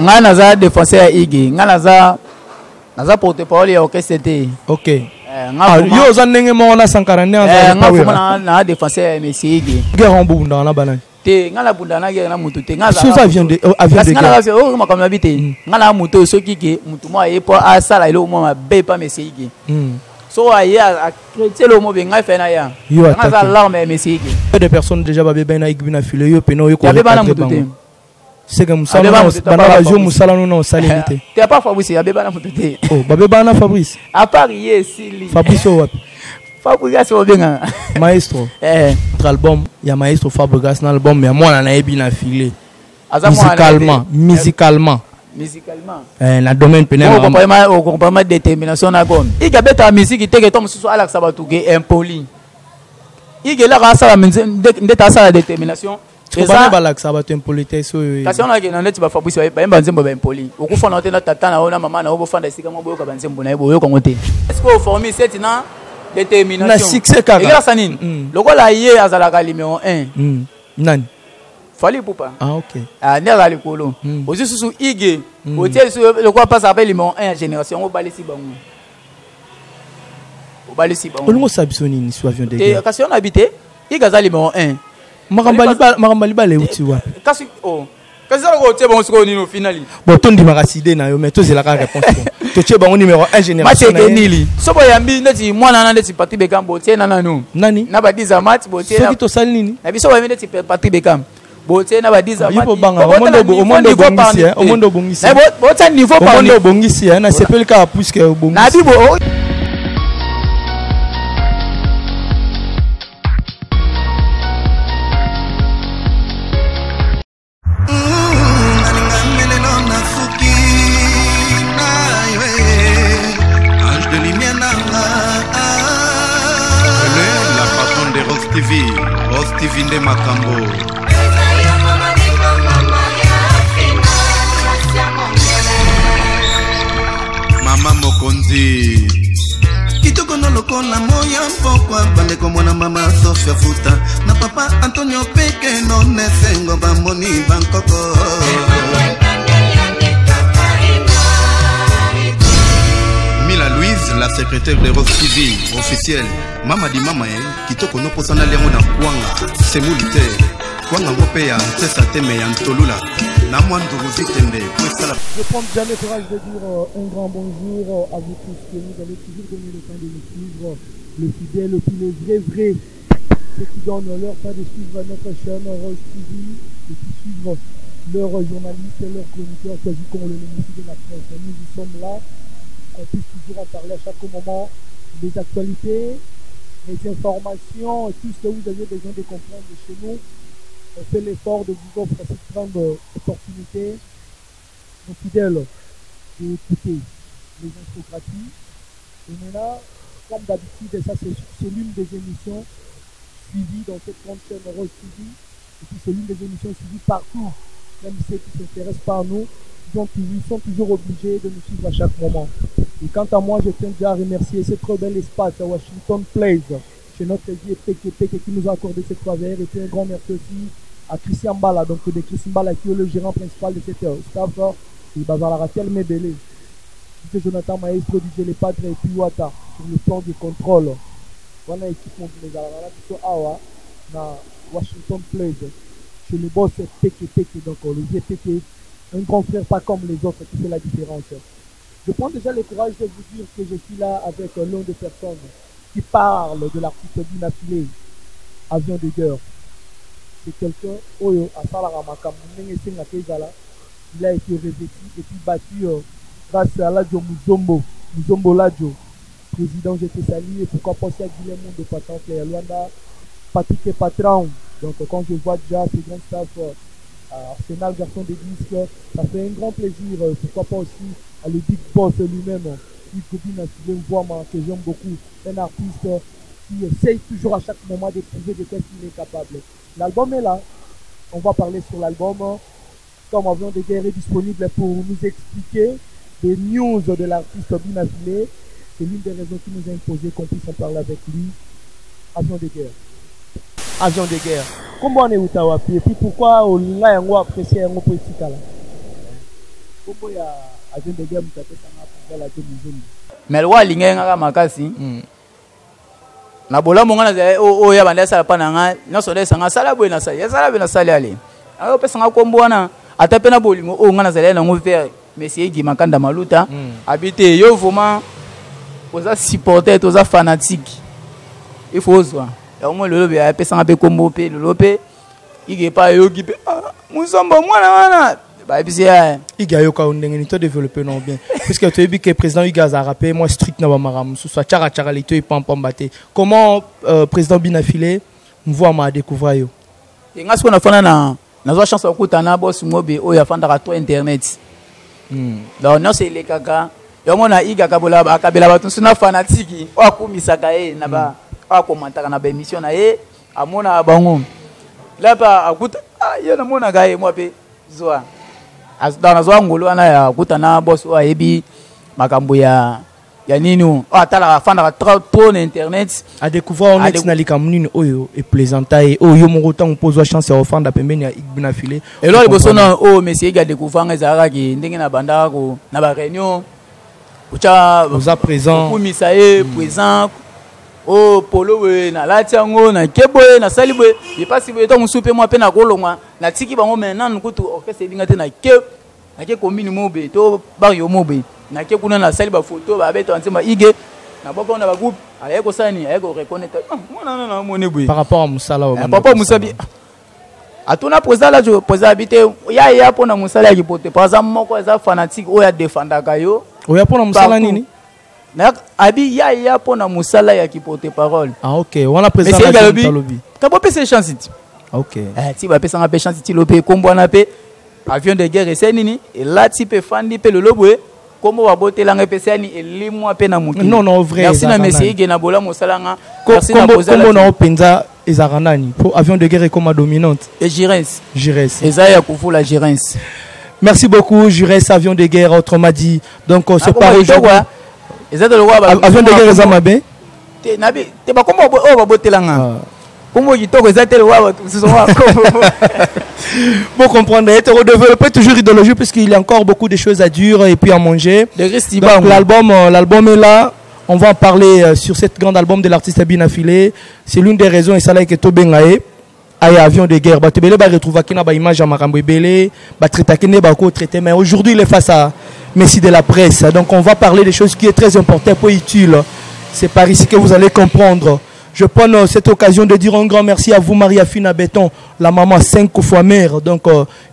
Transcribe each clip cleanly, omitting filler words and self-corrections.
nga naza défenseur igi nga naza porte-parole ya OKCT. OK. Yo za ndenge mo na Sankara ne nga fuma na défenseur Messi igi. Guerre bunda na bana. Te nga la bunda na guerre na mutu te nga za. Sous avion de guerre. O ma comme habité. Nga na mutu soki ke mutu mo aye po asala ile mo ma be pa Messi igi. So aye a créer le mo be nga fe na ya. Nga za l'arme Messi igi. Des personnes déjà ba be na igi na file yo peno yo ko. Ya be bana mutu te. C'est comme ça, non, salinité. Tu n'as pas Fabrice, il y a Bébana Moutouté. Oh, Bébana Fabrice. À Paris, ici. Fabrice, Fabrice, c'est bien. Maestro. Notre album, il y a Maestro Fabrice dans l'album, mais moi, on a bien affilé. Musicalement. La domaine pénal. On comprend ma détermination. Il y a bête à musique qui était comme ce soit Alex Sabatouké, impoli. Il y a la détermination. C'est ça balak ça va être impolitesse. Parce qu'on a que on est pas Fabrice ba banzembo ba impoli. Okufa na tena tata na ona mama na obo fanda sika mo boyoka banzembo na boyo kongote. Est-ce que former cette na détermination? Na succès kaka. Grâce à nini? Lokola yé azalaka numéro 1. Nani? Fali Poupa. Ah OK. Ah nera likolo. Ozi susu ige. Otie le quoi passe après numéro 1 génération o balisi bango. O balisi bango. Olungo sabisoni ni so avion de guerre. Et kasi on habité, ige azali numéro 1. Marambali ba le uti wa kasi oh kasi ça ko tie bon siko ni no finali bon tondi makaside na yo mais to zela ka réponse to tie bango numéro 1 génération match nili so bo yambi ndeti mwana na ndeti Patrick Bekam bo tie na nanu nani na ba 10 match bo tie so to sal nini na biso ba ndeti Patrick Bekam bo tie na ba 10 match yipo banga o mondo bongisi bo ta niveau pa o mondo bongisi na sepel ka puisque bongisi na bibo TV de Makambo. Mama Mokonzi. Kitoko no lokola moya mpokwa bande komona mama Sofia Futa na papa Antonio Peke no nesengo bamoni bankoko. Mila Louise, la secrétaire de Rose TV officielle. Mama di mama kitoko no posana lengo na kwanga semulite kwanga ngope ya ntesa teme ya ntolula na mwandu ruzitende kwesala. Je prends déjà le courage de dire un grand bonjour à vous tous que vous avez toujours donné le temps de nous suivre, les fidèles puis les vrais ceux qui donnent leur temps de suivre notre chaîne Rose TV et qui suivent leurs journalistes et leurs chroniqueurs quasi comme le ministre de la presse. Nous y sommes là, on puisse toujours en parler à chaque moment des actualités, les informations et tout ce que vous avez besoin de comprendre de chez nous. On fait l'effort de vous offrir cette grande opportunité, nos fidèles, d'écouter les infos gratuits. Et maintenant, comme d'habitude, ça c'est l'une des émissions suivies dans cette grande chaîne Rose TV. Et puis c'est l'une des émissions suivies partout, même ceux qui s'intéressent par nous. Ils sont toujours obligés de nous suivre à chaque moment. Et quant à moi, je tiens déjà à remercier ce très bel espace à Washington Place, chez notre vie PKP qui nous a accordé cette faveur. Et puis un grand merci aussi à Christian Mbala, donc de Christian Mbala qui est le gérant principal de cette staff. Et Bazalaratel Mebele, Jonathan Maestro, DJ Le Padre et puis Wata sur le plan du contrôle. Voilà l'équipe de les Awa dans Washington Place, chez le boss PKP, donc le GPK. Un grand frère pas comme les autres qui fait la différence. Je prends déjà le courage de vous dire que je suis là avec l'un des personnes qui parle de l'artiste Binafilé, Avion de guerre. C'est quelqu'un, Oyo, à Salaramaka, il a été revêtu et puis battu grâce à Ladjo Muzombo Ladjo, président j'étais sali et pourquoi penser à Guilherme de Patente et à Luanda, Patrick et Patron. Donc quand je vois déjà ces grands staff, Arsenal, garçon des disques, ça fait un grand plaisir, pourquoi pas aussi à le Big Boss lui-même, une copine à voir que j'aime beaucoup, un artiste qui essaye toujours à chaque moment de prouver de qu'est-ce qu'il est capable. L'album est là, on va parler sur l'album, comme Avion de guerre est disponible pour nous expliquer des news de l'artiste Binafilé, c'est l'une des raisons qui nous a imposé qu'on puisse en parler avec lui. Avion de guerre. Avion de guerre. Comment on est Utawapi et puis pourquoi on a apprécié un petit là? Comment il y a agent de guerre Moutape ça la télévision. Mais le roi lingue ngaka makasi. Na bola monga na o ya banda sala pana nga na so de sanga sala bo na sala ya sala be na sala ale. Ayo pesa nga kombo na atape na bolingo o nga na sala na ngover Messi Egi Makanda Maluta habité yo vraiment oza supporter oza fanatique. Il faut oser. Ya mo lelo be ya pesa nga be kombo pe lelo pe ige pa yo ki pe musombo mwana wana. Il a eu développé non bien puisque tu as vu que le président Iga a rappelé moi strict na bamaram soit tchara tchara lito et pam pam baté comment président Binafilé me voit ma découvrir yo et ngasko na fana na chance okutana boss mobe o ya fanda to internet donc non c'est les kaka yo mona Iga kabola akabela batu suna fanatique o akumisaka e na ba akomantaka na ba émission na e amona bango là ba akuta yo na mona gae moi pe zoa dans la zone ngolo ana ya kutana boss o ayebi makambo ya nini o atala fanda trop na internet a découvrir on est na likamnini oyo et plaisanter et oyo mon autant on pose chance ya ofanda pembeni ya Binafilé et là bosso na o monsieur ga découvrir ngezara ki ndenge na banda ko na ba réunion ucha oza présent pour misae présent o polo we na latiango na kebo na salibo et pas si vous êtes musupe moi pe na kolongwa na tiki bango maintenant nkutu orchestre bingate na ke combine mobe to bar yo mobe na ke kuna na saliba photo ba beto antima ige na boko na ba groupe ala ko sani ay ko reconnaître mona na mone boy par rapport à Musala par rapport à Musabi atuna poza la jo poza habité ya pona Musala ya kipote par exemple moko za fanatique o ya defendaka yo o ya pona Musala nini na abi ya pona Musala ya kipote parole ah OK on a présenté la Talobi kabo pese chance OK ti ba pesa nga pe chance ti lope kombo na pe avion de guerre c'est nini et là ti pe fandi pe le lobwe kombo ba botela nga pesa ni elimwa pe na mutu non vrai merci na Messi Ege na bola Musala nga merci na poza kombo na openza ezaranani pour avion de guerre comme dominante et Girens Ezaya kufula Girens. Merci beaucoup Girens avion de guerre autrement dit donc on se parle aujourd'hui avion de guerre ezamabe te nabi te ba kombo o ba botela nga comment il t'aurait été le roi pour comprendre être redévelopper toujours idéologie puisqu'il y a encore beaucoup de choses à dire et puis à manger donc l'album est là on va en parler sur cet grand album de l'artiste Binafilé c'est l'une des raisons et ça là que Tobengae ay avion de guerre batebele ba retrouver kina ba image à makambo ebele ba traiter kene ba ko traiter mais aujourd'hui il est face à Messi de la presse donc on va parler des choses qui est très important pour utile c'est par ici que vous allez comprendre. Je prends cette occasion de dire un grand merci à vous, Maria Fina Béton, la maman 5 fois mère, donc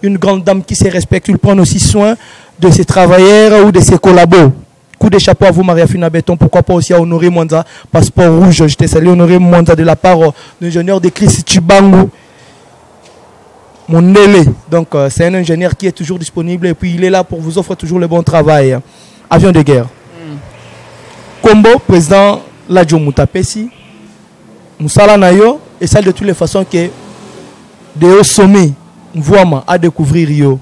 une grande dame qui se respecte, il prend aussi soin de ses travailleurs ou de ses collabos. Coup de chapeau à vous, Maria Fina Béton, pourquoi pas aussi à Honoré Mwanza, Passeport Rouge, je t'ai salué Honoré Mwanza de la part de l'ingénieur de Chris Chibangu, mon Nélé. Donc c'est un ingénieur qui est toujours disponible et puis il est là pour vous offrir toujours le bon travail. Avion de guerre. Combo, président Ladjo Moutapesi. Musala Nayo et celle de toutes les façons que de haut sommet voit à découvrir yo.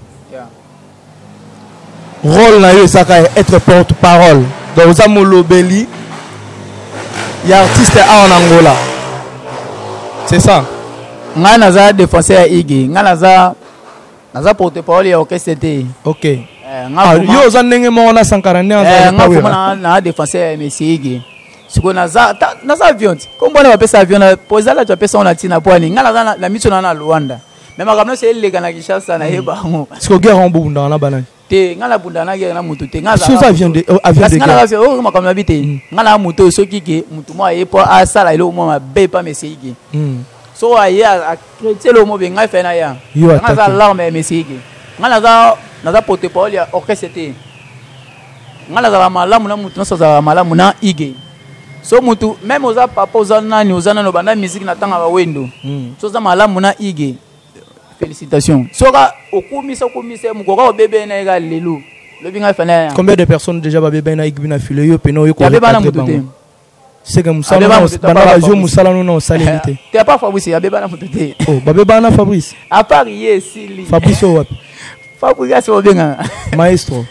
Rôle Nayo ça être porte-parole. Donc Zamolo Beli, il y a artiste en Angola. C'est ça. Nga naza défenseur à Igi, nga naza porte-parole ya orchestre. OK. Yo zanenge mo na 140 nga na défenseur à Messi Igi. Siko naza avion kombo na pesa avion na poza la pesa on a tina poani ngala la mission na Luanda même quand c'est le gana Kinshasa na yeba ngo siko guerre en bunda na banane te ngala bunda na guerre na mutu te ngala sous avion de guerre o ma comme habité ngala mutu soki ke mutu mo yepo a sala ile mo ma be pa Messi Igi so aye a créer le mo be ngai fe na ya ngala l'arme Messi Igi ngala za porte-parole ya orchestre ngala za malamu na mutu so za malamu na Igi. So mutu même oza papa oza nani oza nano banda musique na tanga ba wendo so za malamu na Ige félicitations so ka okumisa mukoka bébé na ega lelo lobinga fana combien de personnes déjà ba bébé na Ige Binafilé yo peno yo ko ya bébé na mutu c'est comme ça bana ba jo musala no salérité t'es pas Fabrice ya bébé na mutu oh ba bébé na Fabrice à part yesili Fabrice wapi Fabrice obenga maestro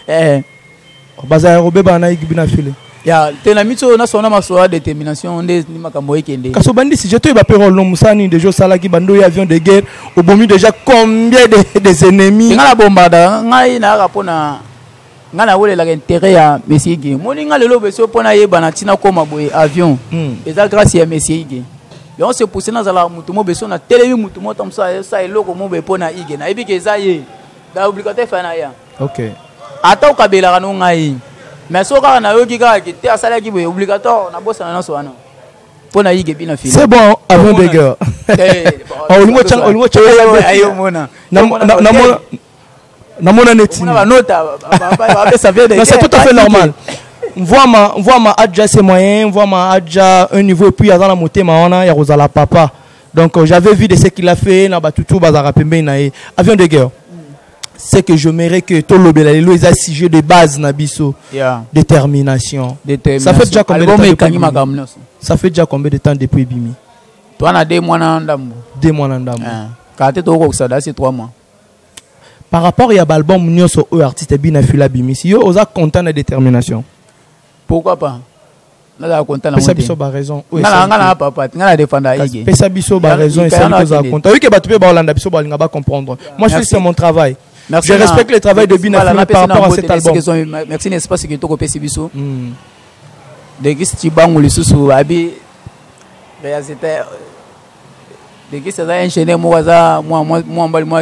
baza bébé na Ige Binafilé ya tena mito na sona masoa détermination nde ni makambo ekende kaso bandi si jeto ba perol no musani de jo sala ki bando avion de guerre au bomu déjà combien des ennemis ngala bombada ngai na rapona ngana wole la intérêt ya Messi Ige moninga lelo beso pona yebana tina koma boye avion eza grâce ya Messi Ige donc c'est poussé na zala mutu mo beso na télévi mutu mo tam ça eloko mo be pona Ige na ebike eza ye da obligateur fa na ya OK ata okabela kana ngai mais soka na yoki ka ki te asala ki boye obligatoire na bossa na so wana pona Ige bina fini c'est bon avion de guerre olimo changa ayo mona Namona neti. C'est tout à fait normal. Voit ma adja ses moyens, voit ma adja un niveau et puis à la montée maona ya rozala papa. Donc j'avais vu de ce qu'il a fait na batutu bazara pembe na e avion de guerre. C'est que je mérite que tout le belalo les sujet de base na biso. Détermination. Ça fait déjà combien de temps? Ça fait déjà combien de temps depuis Bimi? Toi na 2 mois na ndambo. 2 mois na ndambo. Quand tu au ça c'est 3 mois. Par rapport à l'album Nyoso au artiste Bina Fila Bimi, si vous êtes content de détermination. Pourquoi pas? Nous sommes contents de la raison. Nous sommes défendre Ige. Pesa biso ba raison et ça nous a content. Oui que ba tupé ba Hollande biso ba linga ba comprendre. Moi je fais c'est mon travail. Je respecte le travail de Bina Fila par rapport à cet album. Merci n'est-ce pas ce que tu as fait biso. De Gisti Bangu le sous abi réalisateur de qui ça a enchaîné moi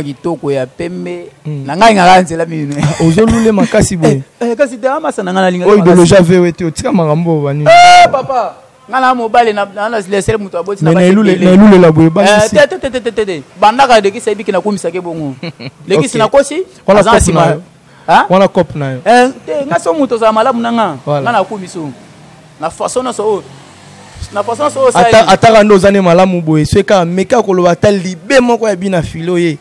kitoko ya pembe na ngai ngaka nzela minu ozolule makasi boye kasi te ama sana ngana linga oyo dolo jave wete otika makambo bani papa ngana mobile na laisser muto aboti na elule la boye bani te bandaka de qui ça biki na komisa ke bongo de qui sina kosi wana cop na yo te ngaso muto za malamu nanga ngana komiso na façon na so ataka ndo zane malamu boye sweka meka koloba ta libe moko ya Bina Filo ye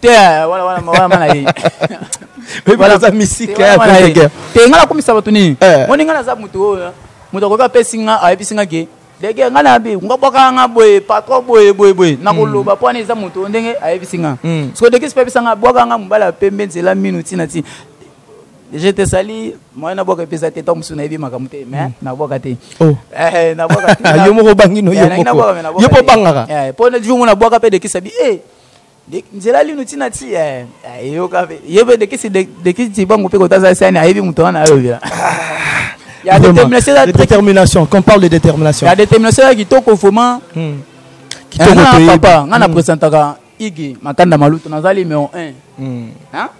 te wala mana ye voilà za musique ya te ngala komisa bato ni moni ngala za mutu oyo mutu ko ka pesinga ayebisinga ke dege ngala bi ngabaka nga boye patron boye na koloba pwani za mutu ndenge ayebisinga so dege sipebisanga bwaka nga mbala pembe nzela minuti na ti je te sali moi na boka pesa te tom suna ebi makamute mais na boka te na boka te yo mo bangino yo po bangaka po na jumu na boka pe de kisabi nzela linu tina ti yo ka pe yebe de kisi de kisi bango pe ko taza sani ebi muto na ayo il y a détermination quand on parle de détermination il y a détermination qui toko foma qui toko papa ngana présentaka Ige makanda maluto nazali numéro 1 hein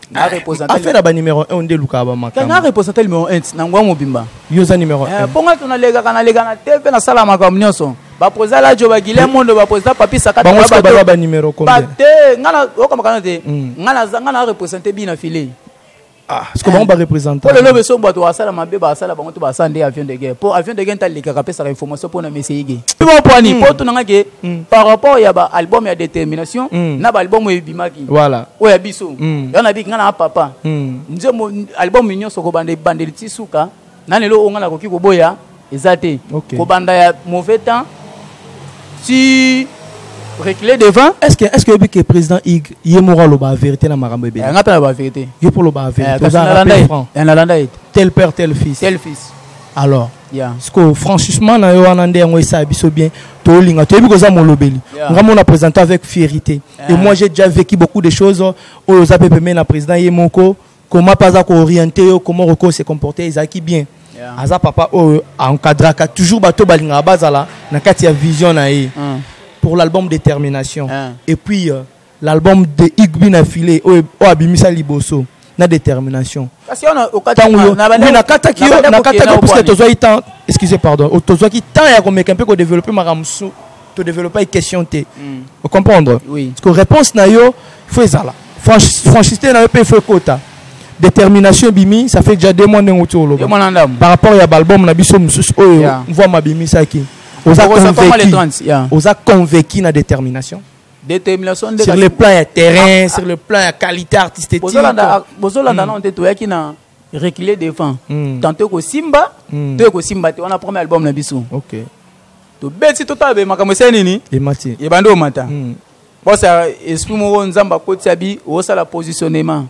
na représenter affaire ba numéro 1 onde luka ba makanda na représenter numéro 1 na ngwa mobimba yoza numéro 1 ponga tuna lega na TV na sala makam nyonso ba posa la jo ba Guilherme Mondo ba posa papi sakata ba numéro combien ba te ngana okamaka te ngana représenter Bina File est-ce que on va représenter pour le lobe so bato asala mabe ba asala bango to ba sande avion de guerre pour avion de guerre ta leka kapesa information pour na Messi Ige bon point pour tout ngake par rapport ya ba album ya détermination na ba album ya bimaki voilà o ya biso yana bi ngana papa nje album minyo soko bande ti suka na lelo ongana koki ko boya ezate ko banda ya mauvais temps si reculer devant est-ce que le président Ig yemora lo ba vérité na makambo ebe ngata na ba vérité ye pour lo ba vérité tel père tel fils alors parce que franchement na yo anande ngo isa biso bien to linga to ebi ko za molobeli ngamo na présenter avec fierté et moi j'ai déjà vécu beaucoup de choses au za pepe na président yemoko comment pas à orienter comment reko se comporter ezaki bien aza papa o encadraka toujours bato balinga bazala na kati ya vision na ye pour l'album Détermination et puis l'album de Bina File o abimisa liboso na Détermination parce que na kata ki parce que tozo itan excusez pardon tozo ki tant ya ko meka un peu ko développer maramsu to développer une question te vous comprendre parce que réponse na yo faut ezala franchité na yo pe faut kota Détermination bimi ça fait déjà 2 mois n'engoto lo par rapport à l'album na biso mususu oyo voit ma bimi saki Osa convaincu na détermination. Détermination sur le plan terrain, sur le plan qualité artistique. Bozolanda non te toyaki na reculer devant. Tantôt ko Simba, te ko Simba te on a premier album na biso. OK. To beti totabe makambo nini? Et mati. E bando mata. Bon ça esprit mo nzamba koti abi o ça la positionnement.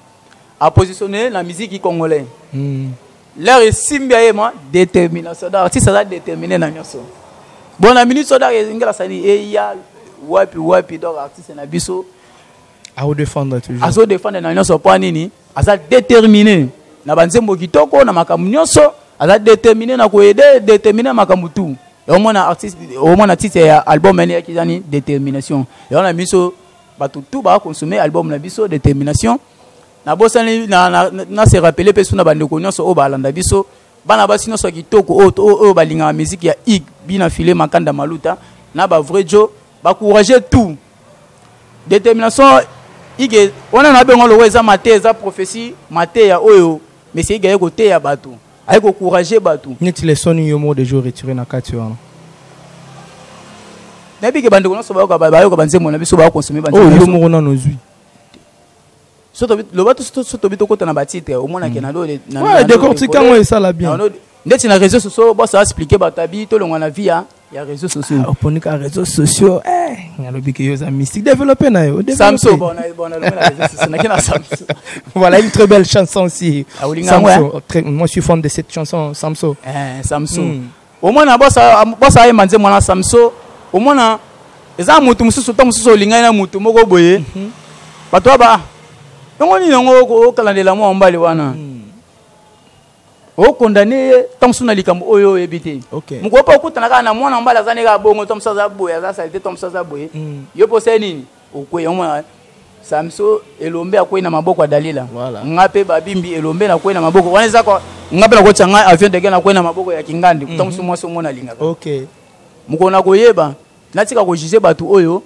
A positionner la musique congolais. L'air est Simba et moi détermination. Si ça a déterminé na nyoso. Bon la minute soda ngala sani e ya wapi donc artiste na biso a défendre toujours azo défendre na nyoso pa nini aza déterminé na banzembo kitoko na makambo nyonso aza déterminé na koyede déterminé makambo tout au moins titre ya album ene ki zani détermination et on a miso batu tout ba consommer album na biso détermination na bosani na se rappeler pe suna bandeko nyonso o balanda biso bana basi nyonso kitoko o balinga musique ya ig bina filé makanda maluta na ba vrai jo ba courager tout détermination ige on a bengo lo weza maté za prophétie maté ya oyo mais c'est ige côté ya batu ay ko courager batu neti les soni yo mot de jour retiré na kati wana na bige bandeko nyonso ba ko banzemo na biso ba consommer banzemo yo mo na nozui soto le bato soto bito kota na batitre au moins na lo na ouais décortiquer moi ça la bien ndeti na réseaux sociaux bo ça expliquer batabi to longa na via ya réseaux sociaux oponika réseaux sociaux ngalobi que yo za mystique développer na yo Samso bon na réseaux sociaux na kina Samso voilà une très belle chanson aussi Samso moi je suis fan de cette chanson Samso Samso au moins na bo ça emanze mwana Samso au moins na eza mutu mususu to mususu linga na mutu moko boye bato ba ngo ni ngo kalandela mo mbali wana o condamné Thompson na likambo oyo ebité mko pa okutana kana mwana mbala zane ka bongo Thompson za boya za salite Thompson za boye yo posé nini okwe mwana Samso elombe akwe na maboko ya Dalila ngape babimbi elombe na kwe na maboko waneza kwa ngape na ko tsanga avion de na kwe na maboko ya Kingandi Thompson mwaso mona linga mko na koyeba natika ko juger batu oyo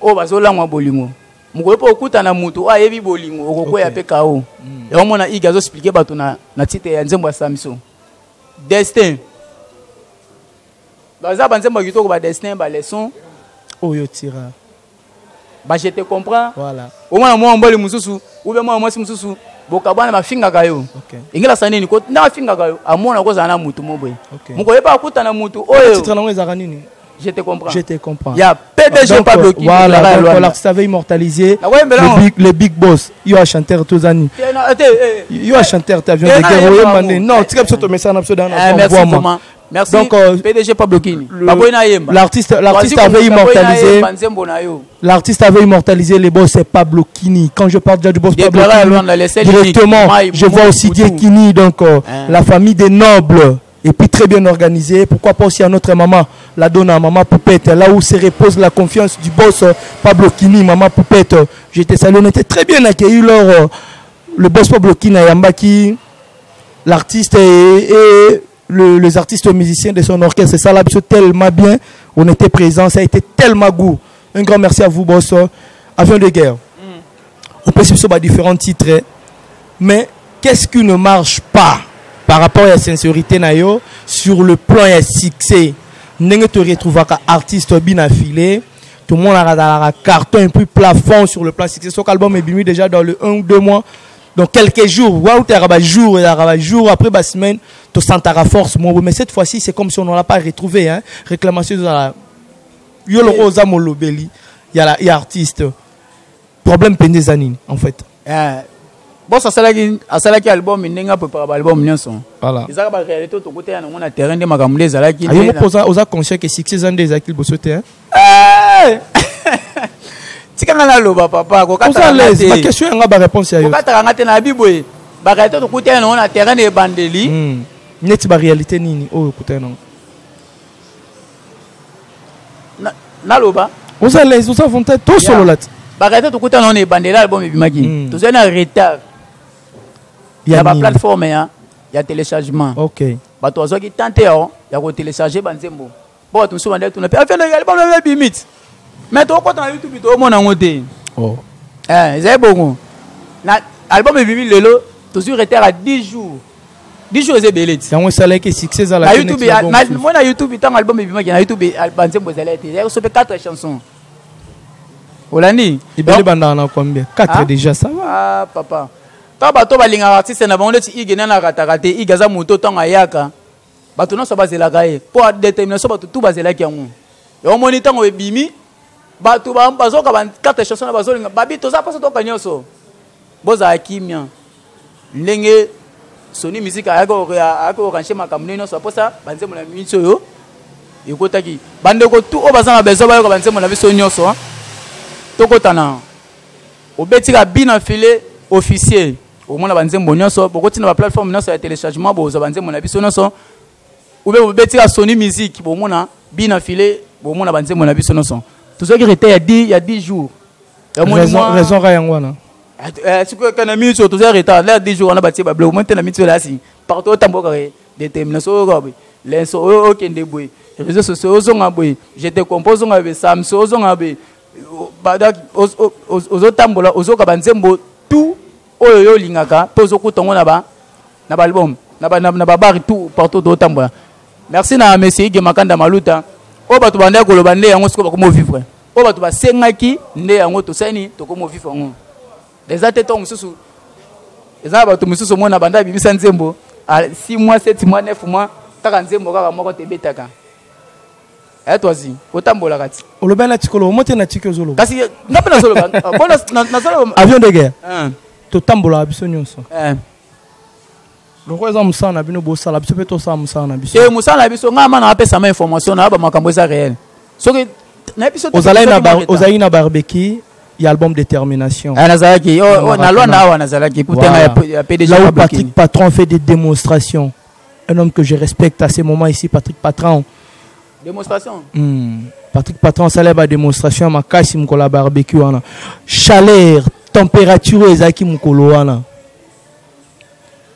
o bazolangwa bolingo mko pa okutana mutu ayebi bolingo okokweya pe kao et on a igazo expliquer batu na titre ya nzembo ya Samso destin baza banzembo kitoko ba destin ba leçon oyo tira ba je te comprends voilà au moins moi mbali mususu ou bien moi mwasi mususu bokabana mafinga kayo ingela sanini ko na finga kayo amona ko zana mutu moboy muko yeba akutana mutu oyo titre na ngeza kanini je te comprends. Je te comprends. Il y a PDG Pablo qui voilà, donc l'artiste avait immortalisé le big boss. Il a chanté tous les années. Il a chanté avion de guerre. Non, tu as ce message absolument. Merci. Donc PDG Pablo Kini. L'artiste avait immortalisé. L'artiste avait immortalisé les boss, c'est Pablo Kini. Quand je parle déjà du boss Pablo Kini, directement, je vois aussi Dieu Kini, donc la famille des nobles. Et puis très bien organisé. Pourquoi pas aussi à notre maman, la donne à maman Poupette, là où se repose la confiance du boss Pablo Kini, maman Poupette. J'étais salué, on était très bien accueillis lors le boss Pablo Kini à Yambaki, l'artiste et les artistes musiciens de son orchestre. C'est ça là, tellement bien. On était présents, ça a été tellement goût. Un grand merci à vous, boss. Avion de guerre. On peut suivre sur différents titres, mais qu'est-ce qui ne marche pas? Par rapport à la sincérité nayo sur le plan et succès n'engue te retrouver qu'un artiste bien affilé tout le monde a un carton un peu plafond sur le plan succès. Son album est bien déjà dans le 1 ou 2 mois donc quelques jours ou jour après la semaine tu sens ta force mais cette fois-ci c'est comme si on ne l'a pas retrouvé hein. Réclamation de la yo le rosa molobeli il y a artiste problème pendezanine en fait bon ça salaki album ndinga préparer album nyonso voilà ezaka ba réalité to côté na mona terrain de makamule zalaki ayo posa oza conscient que succès zande ezaki bosote hein tikanga na loba papa ko kata ma question nga ba réponse ya yo ko kata ngate na biboye ba réalité to côté na mona terrain de bandeli neti ba réalité nini o côté na loba oza les oza fonta to solo lat ba réalité to côté na on bandeli album bimaki to zena retard. Il y a une plateforme, il y a téléchargement. Ok. Bah, toi, qui tente, il y a télécharger Banzembo. Bon, tu souvent tu n'as pas fait l'album de limite. Mais toi, quand on a YouTube, tu as mon côté. Oh. C'est bon. L'album est venu le lot, toujours retard à 10 jours. 10 jours, c'est belé. C'est un salaire qui est succès à la YouTube. Moi, na YouTube, il y a un album est venu, il y a YouTube, Banzembo, il y a 4 chansons. Olani. Il y a combien 4 déjà, ça va. Ah, papa. Taba to balinga artiste na bango ti igena na ratakate igaza moto tonga yaka bato no so bazela kae pour détermination bato tout bazela ki yango yo moni tango ebimi bato ba bazoka ba 4 chansons na bazolinga babi to za paso to kanyoso boza kimia ndenge Sony musique ako kanche makamune no so posa banze mona miso yo ekotaki bandeko tout o bazanga bezo ba yo banze mona biso nyoso tokotana obetika bina filé officier au moins la banzembo nyonso beaucoup tina ba plateforme nyonso ya téléchargement boza banzembo na biso nyonso ube beti ka Sony Music bo mona bina filé bo mona banzembo na biso nyonso tout ça qui était il y a 10 jours raison ra yangwana si ko kana minute tout ça retard là 10 jours on a bâti ba bleu maintenant la minute là si partout tamboka détermination ko lenso okende boy réseaux sociaux ozonga boy je te compose nga be Samsung ozonga be badak ozotambola ozoka banzembo tout oyo yo lingaka tozo kutongo na ba album na ba bar tout partout do tambola merci na monsieur Ige Makanda Maluta o batu bande ko loba nde yango siko ba ko vivre o batu ba sengaki nde yango to sani to ko vivre ngo les ateto mususu eza batu mususu mona banda bibisa nzembo 6 mois 7 mois 9 mois taka nzembo kaka moko te betaka tozi otambola kati olobana tikolo mote na tiki ozolo kasi ngapena solo bona na solo avion de guerre to tambola biso nyonso loko eza musana bino bo sala biso peto sa musana biso musana biso ngama na apesa ma information na ba makambo eza réel soki na biso ozali na barbecue y album Détermination nazalaki na lona awa nazalaki kutenga ya PDG là où Patrick Patron fait des démonstrations, un homme que je respecte à ce moment ici, Patrick Patron. Démonstration. Patrick Patron, ça lève à démonstration, ma casse, mon barbecue, chaleur, température, ezaki mukolo wana.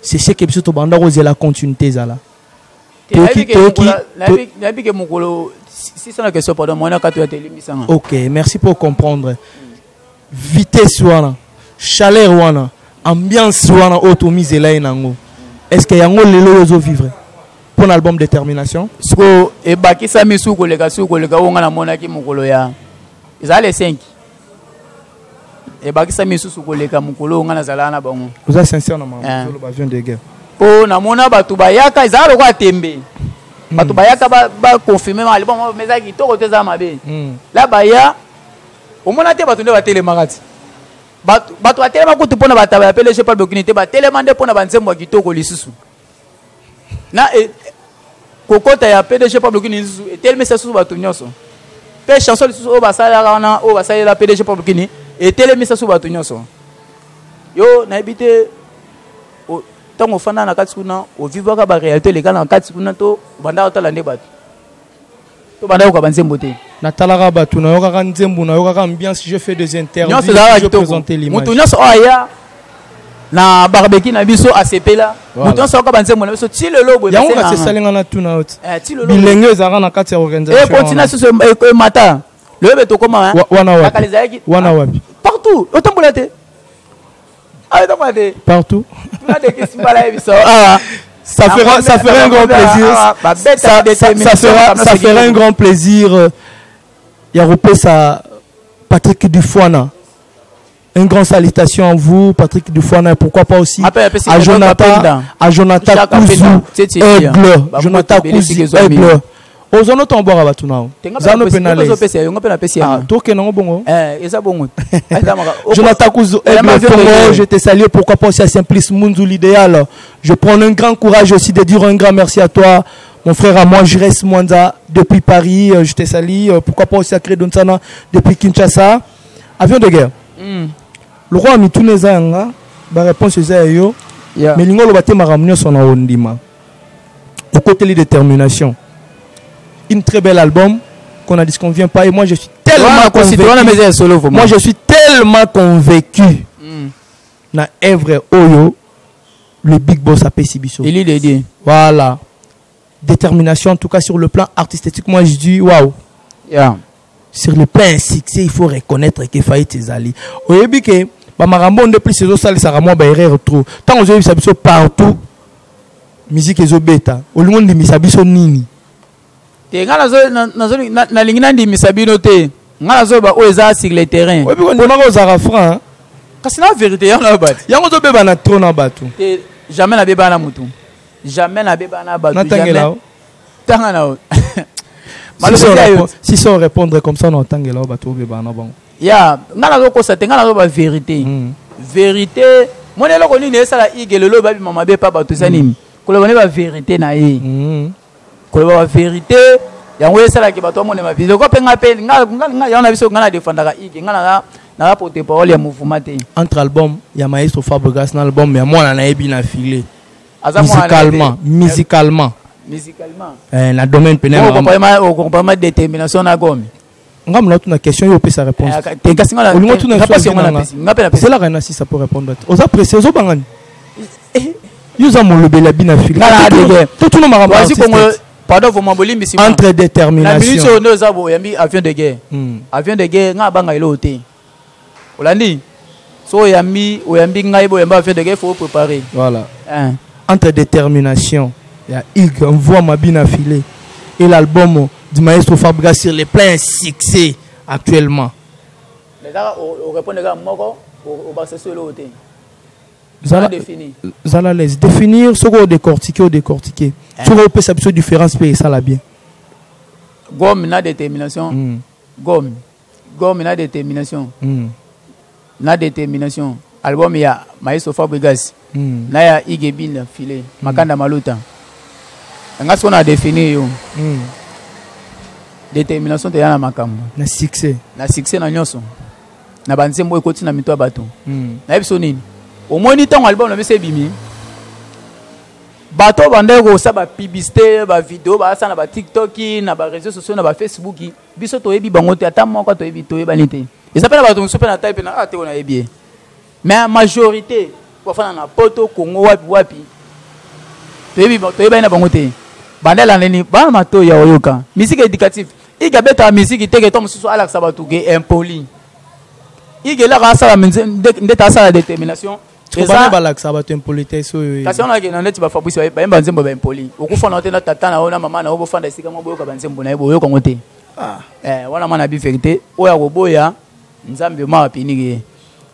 C'est ce que biso to banda rose la continuité za là. Ok, merci pour comprendre. Vitesse wana, chaleur wana, ambiance wana automise là inango. Est-ce que yango lelo ozo vivre pour l'album Détermination? Siko e bakisa misu ko lega wonga na mona ki mukolo ya. Izale 5. Et bakisa misusu koleka mukolo ngana zalana bango. Vous êtes sincère na maman, le bavion de guerre. Po na mona batu bayaka izalo kwa tembe. Batu bayaka ba confirmer ma album meza kitoko teza mabe. La baya o mona te batu nde ba telemarati. Batu atelema kutu pona bataba ya PDG pas bokinité ba telemande pona banzembo kitoko lisusu. Na kokota ya PDG pas bokinité lisusu et telme susu batu nyonso. Pe chanson lisusu o basala kana o basala la PDG pas bokinité et telemisa sous bato nyonso yo na ebite o tango fanda na kati kuna o vivaka ba réalité les gars na kati kuna to banda otala nde bato to banda ko banzembo te na talaka bato na yoka nzembo na yoka ambiance je fais des interviews je présenter l'image mutu nyonso aya na barbecue na biso asepela mutu nyonso ko banzembo na biso ti lelo bo yango ka se salinga na tuna ot bilenge zara na kati ya organisation et continue sur mata le beto comment wana wapi partout autant pour l'été partout ça fera un grand plaisir ça fera un grand plaisir Yaroupé ça Patrick Dufouana, une grande salutation à vous Patrick Dufouana, pourquoi pas aussi à Jonathan Kouzou Aigle Jonathan Kouzou Aigle ozono tombora batu nao zano penale toke nango bongo eza bongo Jonathan Kouzou je te salue pourquoi pas aussi à Simplice Munzu l'idéal. Je prends un grand courage aussi de dire un grand merci à toi mon frère à moi Jires Mwanza depuis Paris, je te salue pourquoi pas aussi à Kredonsana depuis Kinshasa. Avion de guerre le roi mituneza nga ba réponse eza yo mais lingolo baté maramnyo sona ondima au côté de Détermination. Une très belle album qu'on a dit qu'on vient pas et moi je suis tellement convaincu. Moi je suis tellement convaincu. Na Evre Oyo le Big Boss a Sibiso. Il est dédié. Voilà. Détermination en tout cas sur le plan artistique moi je dis waouh. Sur le plan succès il faut reconnaître que Faït Ezali. Oyebi ke ba marambo de plus ces autres salles ça ramon ba erreur trop. Tant on a Sabiso partout. Musique ezo beta. Olingo ndi misabiso nini. Te ngala zo na lingina ndi misabino te ngala zo ba oza sur le terrain oui on demande aux arafran kasi na vérité yana batu yango zo beba na trop na batu te jamais na beba na mutu jamais na beba na batu jamais tanga na si ça répondre comme ça on tangela batu beba na bon ya ngala zo ko sa te ngala zo ba vérité vérité monelo ko ni esa la igelelo ba bi mama be pa batu sanimi ko le ba vérité na ye la vérité yango esala ke bato mona ma vidéo ko penga pe nga yana biso ngana defendaka ige ngana na porter parole ya mouvement te. Entre album ya Maestro Fabregas na album ya moi na ebi na filé. Musicalement. Na domaine pénal. On comprend ma détermination na gomme. Ngam na tuna question yo peut sa réponse. C'est la reine si ça peut répondre. Aux appréciés aux bangani. Yo za mon lebela bina filé. Tout le monde pardon vous m'abolim ici. Entre détermination. La minute on nous a boyami avion de guerre. Avion de guerre nga banga ilo te. Olandi. So yambi ngai boyamba avion de guerre faut préparer. Voilà. Entre détermination. Il y a Hugues, on voit ma bine affilée. Et l'album du Maestro Fabregas sur les pleins succès actuellement. Les gars, on répond les gars, moi, on va se sur l'autre. Zala laisse définir ce qu'on décortiquer ou décortiquer. Ce qu'on peut s'appuyer différence, payer ça là bien. Gomme na détermination. Gomme na détermination. Na détermination. Album il y a Maestro Fabregas. Na ya Igebin filé. Makanda Maluta. Nga ce qu'on a défini yo. Détermination te yana makambo. Na succès na nyonso. Na banzembo ekoti na mito bato. Na ebiso nini? Au moins ni temps album na bise bimi. Bato bande ko sa ba publicité, ba vidéo, ba sa na ba TikTok, na ba réseaux sociaux, na ba Facebook. Biso to yebi bango te ata moko to yebi to yebanite. Et ça peut bato so pe na type na te ona yebi. Mais la majorité pour faire na poto Congo wapi. To yebi na bango te. Bandela neni ba mato ya oyoka. Musique éducative. Iga beta musique te ke to mususu ala sa batu ke impoli. Iga la ka sa ndeta sa la détermination. Eza balak sa batu impolitesse oyo. Kasi on a ke na neti ba Fabrice ba yemba nzembo ba impoli. Okufana te na tata na ona mama na obofanda esika mo boyoka banzembo na boyoka ngote. Wana mana bi vérité oya ko boya nzambe ma apiniki.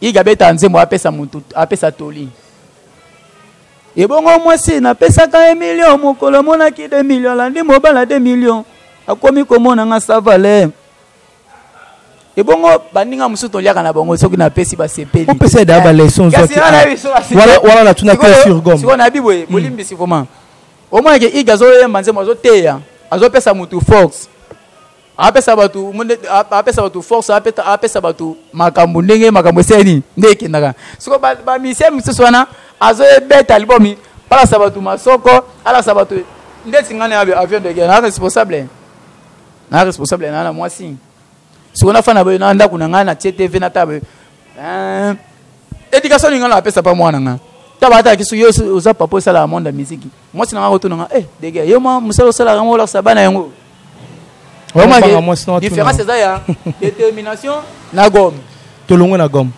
Iga beta nzembo apesa mutu apesa toli. Ebongo mwasi na pesa ka 1 million mokolo mona ki 2 millions landi mobala 2 millions akomi komona nga savale. Ebongo baninga musuto liaka na bongo soki na pesi ba sepeli. On peut da ba leçons zote. Voilà la tuna ka sur gomme. Siko na bibwe bolimbi sikoma. Au moins ke iga zo yemba nzembo zo teya. Azo pesa mutu fox. Apesa batu force apesa batu makambo ndenge makambo seni ndeke ndaka. Siko ba mission mususu wana azo beta albumu para sabatu masoko ala sabatu ndeti ngane avion de guerre na responsable na moi si si on a fait na nda kuna ngana TV na tabe éducation ngana apesa pa mwana nga tabata kisu yo uza papo sala monde musique moi si na ko tunanga de guerre yo ma musalo sala ngamo la sabana yango différence c'est ya détermination na gomme tolongo na gomme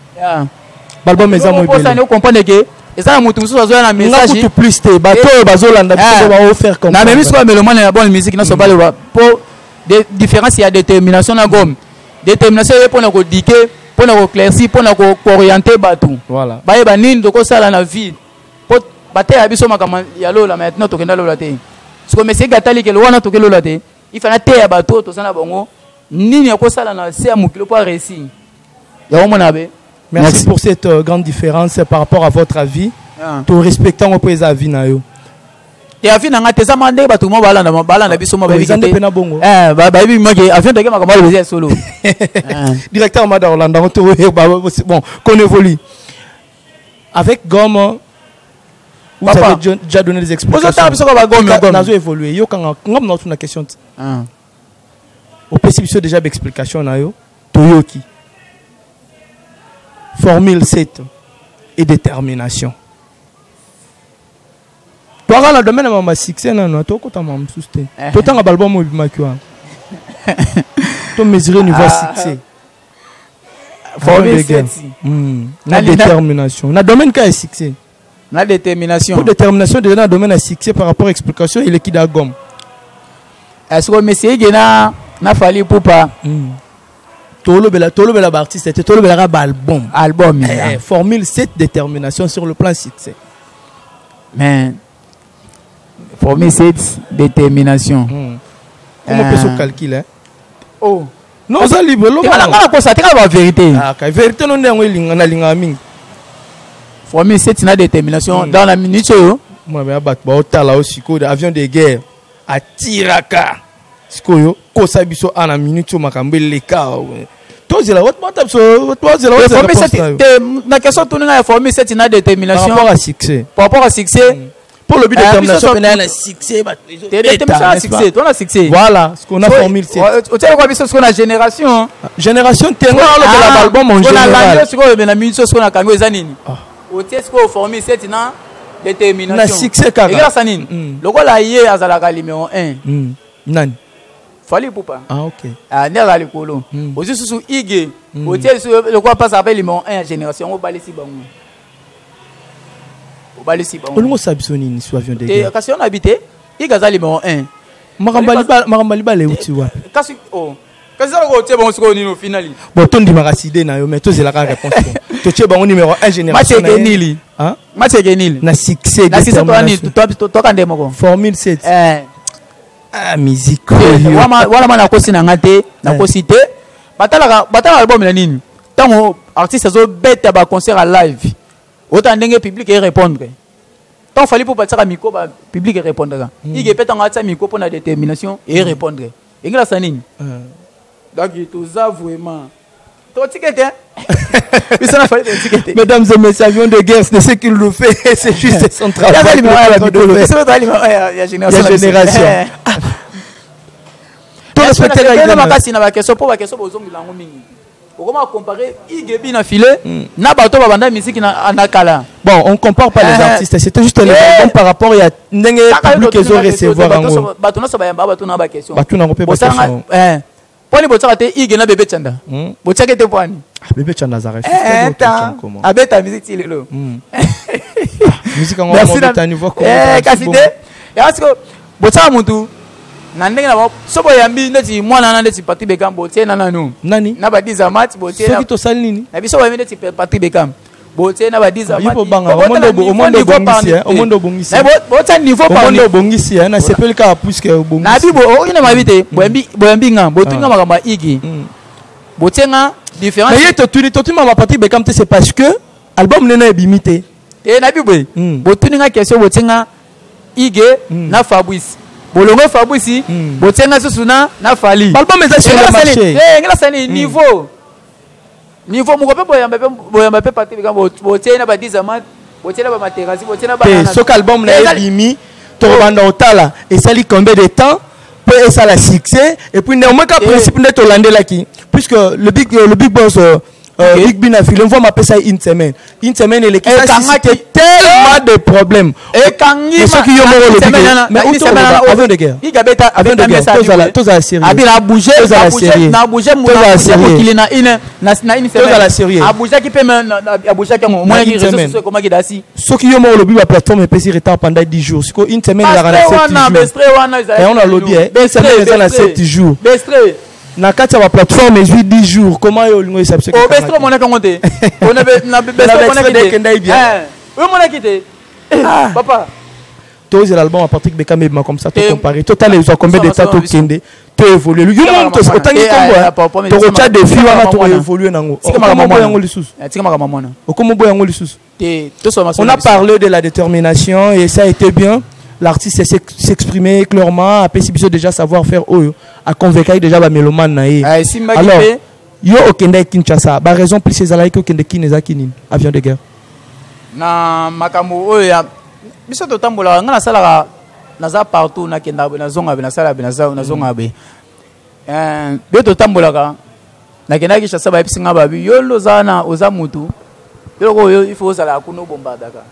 balbum eza mo ibele on comprendre que et ça mutu mususu azo na message tout plus te bato bazolanda biso ba offert comme na même soit melomane na bonne musique na so ba le pour des différences il y a détermination na gomme détermination pour na ko diquer pour na ko claircir pour na ko orienter bato voilà ba yeba nini to ko sala na vie pour bater ya biso makama ya lola maintenant to kenda lola te ce que monsieur gatali ke loana to ke lola te il fallait te ya bato to sana bongo nini ko sala na se amukilo pour réussir ya omonabe. Merci pour cette grande différence par rapport à votre avis. Tout respectant au pays avis na yo. Et avis na ngate sama ndé batu mo balanda biso mo ba bikite. Ba bi mage avis ndé makamba le baiser solo. Directeur Mada Orlando bon qu'on évolue. Avec Gomme vous avez déjà donné des explications. Vous avez évolué. Yo quand ngam na une question. Au possible déjà d'explication na yo. Toyoki. Formule 7 et détermination. Toi, dans le domaine de ma succès, tu as un succès. Tu as un album tu as mesuré niveau succès. Formule 7. La détermination. Dans le domaine de succès. La détermination. Pour détermination, déjà dans le domaine de succès par rapport à l'explication, il est qui d'agom. Est-ce que monsieur n'a fallu pour pas? Tolo bela artiste c'était tolo bela album formule cette détermination sur le plan succès mais formule cette détermination comment peut se calculer oh non ça libre lo ça c'est la vérité vérité non ndenge na linga mingi formule cette na détermination dans la minute yo moi ba otala aussi ko avion de guerre à Tiraka sikoyo ko sabiso ana minute makambe leka to La question tourne à former cette détermination. Par rapport à succès. Par rapport à succès. Pour le but de détermination, on a un succès. On a succès. Voilà ce qu'on a formé. Tu sais quoi, ce qu'on a génération. Génération terrain de l'album en général. Ce qu'on a la musique, ce qu'on a quand zanini. Au test qu'on formé cette détermination. On a succès quand même. Et grâce à Nini. Le gars là hier à la numéro 1. Nan. Fallait pour pas. Ah ok. Ah n'est le colo. Aussi sous Ig. Au test le quoi passe avec numéro 1 génération. On va laisser bon. On sabisoni sur avion de guerre. Quand on habité, il y a numéro 1. Marambaliba le outil wa. Kasi oh. Kasi ça le bon score au final. Bon ton di maracide na yo mais toi c'est la réponse. Tu es bon numéro 1 génération. Match Genil. Hein? Match Genil. Na succès. Na succès toi quand demo. Formule 7. Ah musique. Voilà na kosi na ngate, na kosi te. Batala album la nini. Tant artiste zo bête ba concert à live. Autant ndenge public et répondre. Tant fallait pour partir à micro ba public et répondre. Il est peut-être en atsa micro pour la détermination et répondre. Et grâce à nini. Donc tout ça vraiment. Toi ticket hein. Mesdames et messieurs, avion de guerre, c'est ce qu'il nous fait, c'est juste son travail. Il y a génération. Tout le spectacle est là. Comment comparer Igebi na filé na bato babanda musique na kala. Bon, on compare pas les artistes, c'était juste les albums par rapport à ndenge public qu'ils ont recevoir en bato na sabayamba bato na ba question. Bato na repé question. Poni botsa te Ige na bébé Chanda. Botsa ke te poni. Bébé Chanda Zaref. Comment? Abeta musique tilelo. Musique en monte à niveau comment? Kaside. Et parce que botsa mutu nandenge na sobo yambi ndeti mwana na ndeti Patrick Bekam botie na nanu nani na badiza mat botie na to sali nini na biso yambi ndeti Patrick Bekam botie na badiza mat yipo banga omondo bongisi na botia niveau par omondo bongisi na sepel ka puisque bongisi na bibo ina mabite boyambi nga botinga makamba Igi botenga différence mais yeto tu mama Patrick Bekam c'est parce que album nena ebimité et na bibo botuninga question botenga Ige na Fabrice bolongo Fabrice botenga susuna na Fali album eza sur le marché ngela sani niveau moko pe boyamba pe Patrick Bekam botenga na badiza mat botenga ba materazi botenga ba ce album là ebimi to banda otala et ça li combien de temps peut ça la succès et puis néanmoins qu'à principe net hollandais qui puisque le big boss Big Bin a filé, on va m'appeler ça une semaine. Une semaine, il y a tellement de problèmes. Et quand il y a avion de guerre. Il y a avion de guerre. Tous à la série. Il a bougé. Tous à la série. Tous à la série. Tous à la série. A bougé qui peut a bougé qui au moins il réseau comment il assis. Ce qui est mort le but la plateforme est passé retard pendant 10 jours. C'est une semaine il a raté 7 jours. Et on a lobby. Une semaine il a 7 jours. Na kati ya plateforme et 10 jours comment yo lingo exception oh bestro mona kongote on a na bestro mona kite oui mona kite papa toi l'album à Patrick Bekam comme ça tout comparé total ils ont combien de temps tout kende tu évoluer yo monde to otangi kombo to rocha de filles wana to évoluer nango okomo yango lisusu tika makamona okomo yango lisusu on a parlé de la détermination et ça a été bien. L'artiste s'exprimer clairement, après si besoin déjà savoir faire à convaincre déjà la mélomane naé. Alors, yo okende Kinshasa, ba raison plus ces alaïs okende kineza kinin avion de guerre. Na makambo oya biso to tambola ngana sala naza partout na kenda na zonga na sala na zonga be. Be to tambola ka na kenda Kinshasa ba episinga ba bi yo lozana oza mutu. Yo il faut sala kuno bombardaka.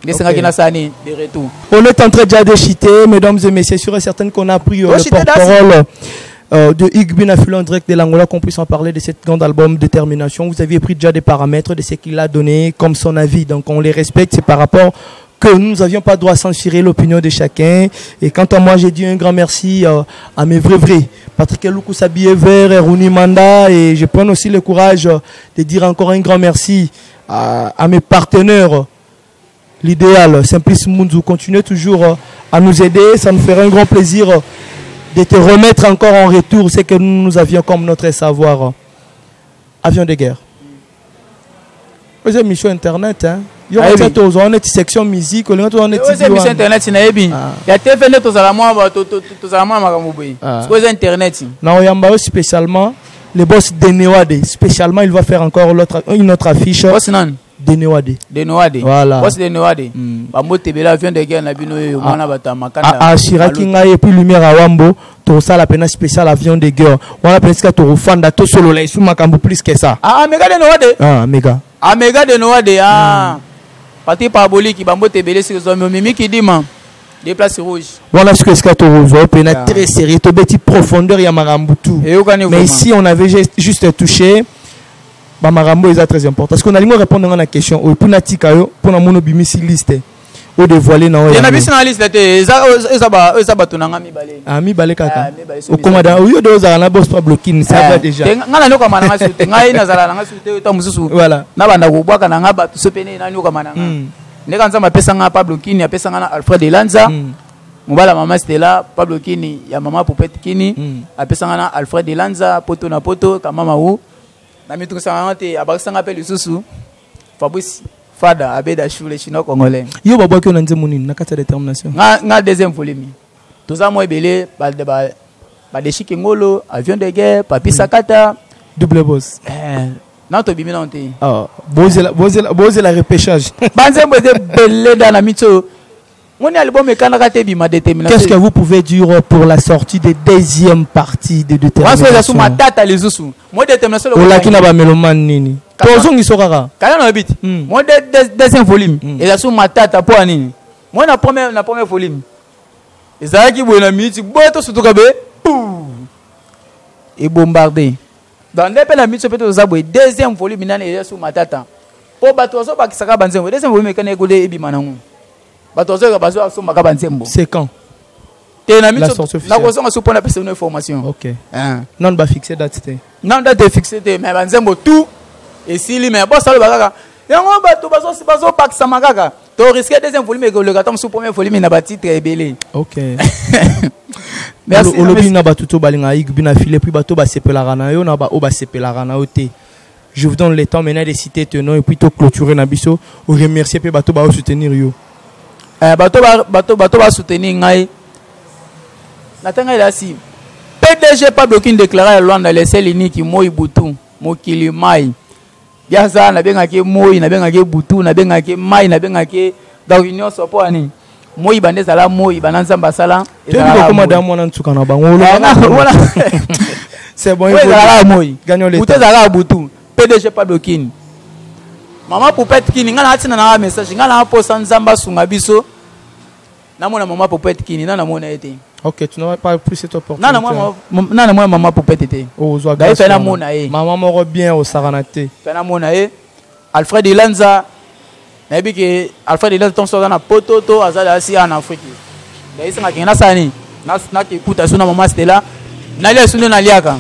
Okay. On est en train déjà de chiter, mesdames et messieurs, sûr et certain qu'on a pris le porte-parole de Ig Bin a filé en direct de l'Angola, qu'on puisse en parler de cette grande album Détermination. Vous aviez pris déjà des paramètres de ce qu'il a donné comme son avis, donc on les respecte. C'est par rapport que nous n'avions pas droit à censurer l'opinion de chacun. Et quant à moi, j'ai dit un grand merci à mes vrais. Patrick Eloukou Sabié Vert, Rouni Manda, et je prends aussi le courage de dire encore un grand merci à mes partenaires. L'idéal, Simplice Munzu, continuez toujours à nous aider. Ça nous ferait un grand plaisir de te remettre encore en retour ce que nous avions comme notre savoir. Avion de guerre. Vous avez mission internet, hein? Il y a une section musique, il y a une mission internet, il y a TV, tout ça, internet. Non, il y a spécialement Le boss Denewade, spécialement, il va faire encore une autre affiche. Boss nan Denewade. Voilà. Boss Denewade. Bambo tebela vient de guerre na bino yo mwana bata makanda. Ah Shiraki ngai et puis lumière à Wambo, to ça la peine spéciale avion de guerre. On a presque to fanda to solo là, sous makambo plus que ça. Ah méga Denewade. Ah méga. Ah méga Denewade ah. Parti parabolique qui bambo tebele sur zo mimi qui dit man. Des places rouges. Voilà ce que c'est to rozo, peine très sérieux, to beti profondeur ya marambo tout. Mais ici on avait juste touché ba marambo est très important parce qu'on a ligne répondre à la question au punatika yo pour na mono bimisi liste au dévoiler na yo. Il y a bisi na liste te eza ba tunanga mibale. Ah mibale kaka. Au commandant yo do za na boss pas bloquer ça va déjà. Ngana no kamana nga sute ngai na zala nga sute to mususu. Voilà. Na banda ko bwaka na nga ba sopene na nyo kamana nga. Ndeka nzamba pesa nga Pablo Kini apesa nga na Alfred Elanza. Mobala mama Stella Pablo Kini ya mama Poupette Kini apesa nga na Alfred Elanza poto na poto kama mawu. Na mitu sangante abakisanga pe lisusu Fabrice Fada abeda shule chino congolais yo babwa ko na nzemuni na kata détermination nga deuxième volume toza mo ebele ba deshike ngolo avion de guerre papi sakata double boss na to bimina onte bozela repêchage banzembo de belé dans la mito. Qu'est-ce que vous pouvez dire pour la sortie de deuxième partie de détermination? Deuxième volume. Et la sous ma tête à poignée. Moi la première volume. Et ça qui est minute, surtout et bombardé. Dans les la minute deuxième volume et sous ma tête. Pour battre ça qui sera banzembo. Deuxième volume quand écouter ebimanangu. C'est quand? La sortie officielle. Information. Ok. Non, pas fixé date. Non, date fixée, mais banzembo tout. Et si lui, mais bon, ça le bagaga. Et on va tout baso pas que ça magaga. Tu risques deuxième volume et le gâteau sous premier volume n'a pas titre ébélé. Ok. Merci. Au lobby n'a pas tout au balinga ik bina filé puis bateau ba sepelarana yo n'a pas au ba sepelarana ote. Je vous donne le temps maintenant de citer ton nom et puis to clôturer na biso ou remercier puis bateau ba soutenir yo. Bateau va soutenir ngai. Natanga il a si PDG Pablo Kini déclaré à Luanda les selini qui moi butu mokili mai. Biaza na benga ke moi na benga ke butu na benga ke mai na benga ke da union sopo ani. Moi bande sala moi bananza mbasala. Comment dans mon ntuka na bango. C'est bon. Moi gagnons les. Butu zala butu PDG Pablo Kini. Maman Poupette Kini ngana atina na message ngana posa nzamba sunga biso namona maman Poupette Kini na mona été. OK, tu n'auras pas plus cette opportunité. Na moi maman Poupette était. Oh zo ga fait na mona e. Maman moro bien au Saranate. Fait na mona e. Alfred Elanza na bi ke Alfred Elanza ton so na pototo azala asi en Afrique. Da isinga kina sani na ki kuta suna maman Stella na le sunu na liaka.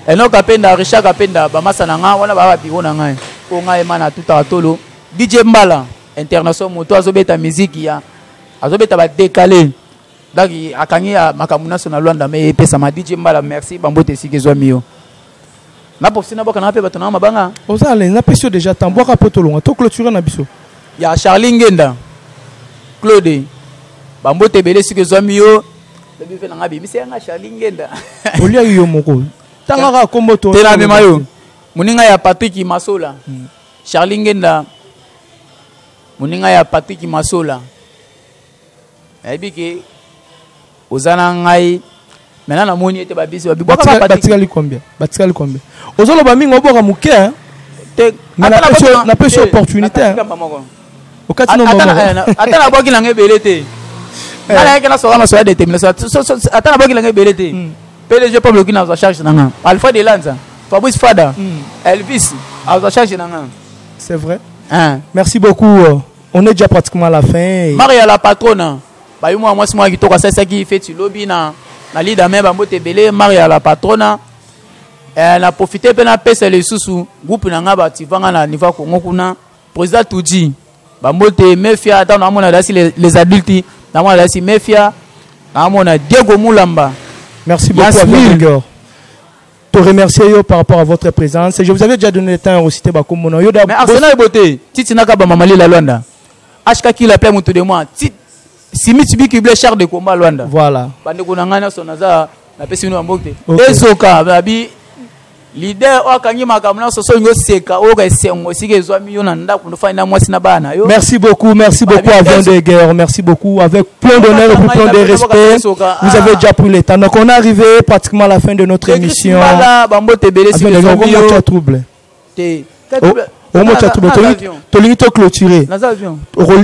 Eno kapenda Richard kapenda ba masana nga wana ba biro na ngai. Ko ngai mana tuta tolo DJ Mbala international moto azobeta musique ya azobeta ba décaler daki akangi makamuna sona Luanda me pesa ma DJ Mbala merci bambote sikezwa mio na posina boka na pe batona mabanga ozale na peso déjà tamboka potolonga to clôturer na biso ya Charlie Ngenda Claude bambote belé sikezwa mio lebi fe na ngabi mise nga Charlie Ngenda olia yo moko tangaka kombo to tena be mayo muninga ya Patrick Masola Charlie Ngenda muninga ya Patrick Masola ebike ozana ngai mena na moni ete babisi babibwaka batikali combien ozolo ba mingo boka muke te na peso opportunité okati no mama atana boki na ngebele te ala yake na soka na soya détermination atana boki na ngebele te PDG Pablo Kini a charge nanga Alfred Elanza Fabrice Fada Elvis a charge nanga. C'est vrai. Merci beaucoup. On est déjà pratiquement à la fin. Maria la patronne. Bah moi qui toka ça qui fait tu lobby na leader même bambote belé Maria la patronne. Elle a profité pena pesa les sous groupe na ngaba tivanga na niveau Congo kuna président Tudi. Bambote mefia dans na mona les adultes na mona dasi mefia na mona Diego Mulamba. Merci beaucoup à vous. Te remercier par rapport à votre présence. Je vous avais déjà donné le temps au cité Bakomono. Mais Arsenal est beauté. Titi Nakaba Mamali la Luanda. HK qui l'appelle mon tout de moi. Si Mitsubishi qui blesse char de combat Luanda. Voilà. Bande Konangana Sonaza na pesi no mbokte ezoka babi leader okangi makamna soso ngo seka o ka sengo sike zo mi yona ndako ndo fanya mwasi na bana yo. Merci beaucoup Avion de guerre, merci beaucoup avec plein d'honneur et plein de respect. Vous avez déjà pris le temps. Donc on est arrivé pratiquement à la fin de notre émission. Bambote belé si le trouble. Au moins tu as trouvé Tolingi to clôturer.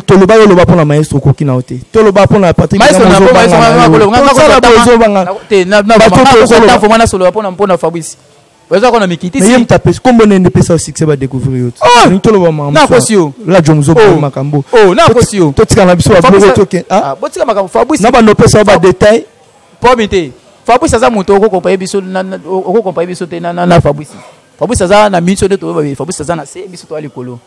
Toloba yo loba pour la maestro koki na ote. Toloba pour la Patrick. Maestro na na Fabrice. Mais il tape comme on ne peut pas aussi que ça va découvrir. Na kosio. La Jomzo makambo. Oh, na kosio. Toi tu kana biso wa toke. Ah, botika makambo Fabrice. Na ba no pesa ba détail. Pomité. Fabrice ça moto ko comparer biso na ko comparer biso te na Fabrice. Fabrice ça na mission de to ba Fabrice ça na c'est biso to alikolo.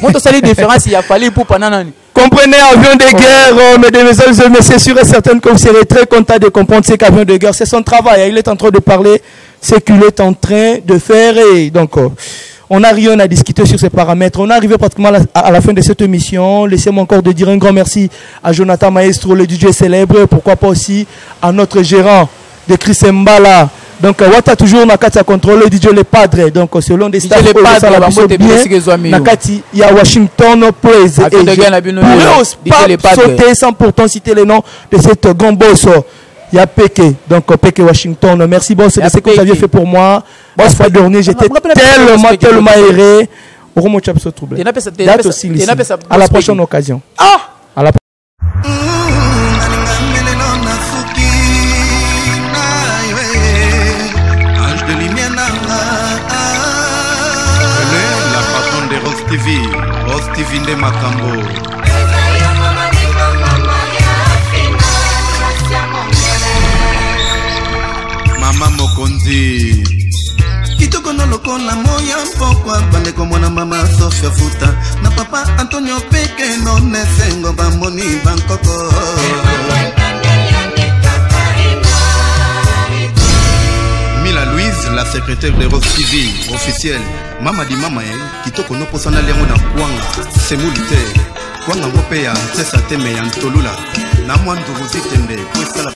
Moto sali différence il a fallu pour pananani. Comprenez, avion de guerre, mesdames et messieurs, sûr et certain que vous serez très content de comprendre ce qu'avion de guerre, c'est son travail. Il est en train de parler ce qu'il est en train de faire. Et donc, on n'a rien à discuter sur ces paramètres. On est arrivé pratiquement à la fin de cette émission. Laissez-moi encore de dire un grand merci à Jonathan Maestro, le DJ célèbre, pourquoi pas aussi à notre gérant de Chris Mbala. Donc, Wata toujours Nakati a contrôlé le DJ Le Padre. Donc, selon des stars, Nakati, il y a Washington Praise. Et je pas sauter sans pourtant citer les noms de cette grand boss. Il y a Peke. Donc, Peke Washington. Merci, boss, de ce que vous aviez fait pour moi. La fois dernière, j'étais tellement aéré. À la prochaine occasion. À la TV nde makambo mama mokonzi kitoko no lokola moya mpokwa bande komona mama Sofia Futa na papa Antonio Peke no nesengo bamoni bankoko Mila Louise, la secrétaire de Rose TV officielle. Mamadi Mamae, kitoko no posana lengo na kwanga. Semulite, kwanga ngope ya ntesa teme ya ntolula. Na mwandu ruzitende,